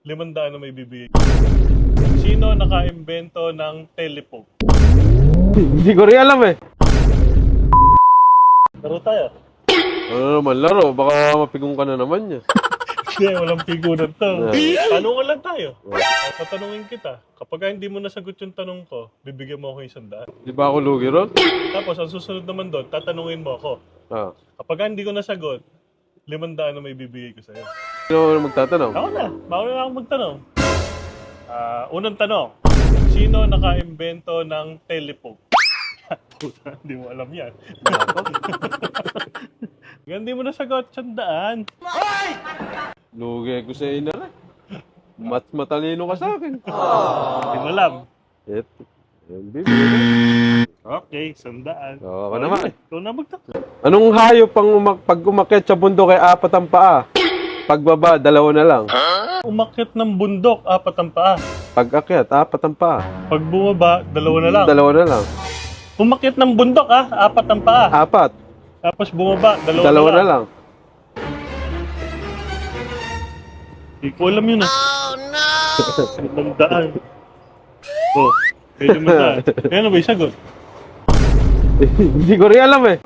500 na may bibigay. Sino naka-imbento ng telephone? Hindi ko rin alam eh. Laro tayo. Ano naman laro? Baka mapigong ka na naman niya. Hindi, walang pigunan to. Yeah. Tanungan lang tayo. Tatanungin kita. Kapag hindi mo nasagot yung tanong ko, bibigyan mo ako 100. Di ba ako lugi ron? Tapos, ang susunod naman doon, tatanungin mo ako. Ah. Kapag hindi ko nasagot, 500 na may bibigay ko sa'yo. Sino na magtatanong? Ako na. Mauna na ako magtanong. Unang tanong. Sino naka-imbento ng telephone? Puta, hindi mo alam yan. Hindi mo nasagot, 100. Lugi ko sa ina rin. Matalino ka sa akin. Hindi mo alam. Eto. Yung bibigyan. Okay, 100. Oo, ako naman eh. Ikaw na magtanong. Anong hayop pag umakyat sa bundok ay 4 ang paa? Pagbaba, 2 na lang. Umakyat ng bundok, 4 ang paa. Pag-akyat, 4 ang paa. Pag bumaba, 2 na lang. 2 na lang. Umakyat ng bundok, 4 ang paa. 4. Tapos bumaba, 2 2 na lang. Hindi ko alam yun ah. Oh no! 100. Oh, pwede mo na. Kaya na ba yung sagot? Hindi ko rin alam eh.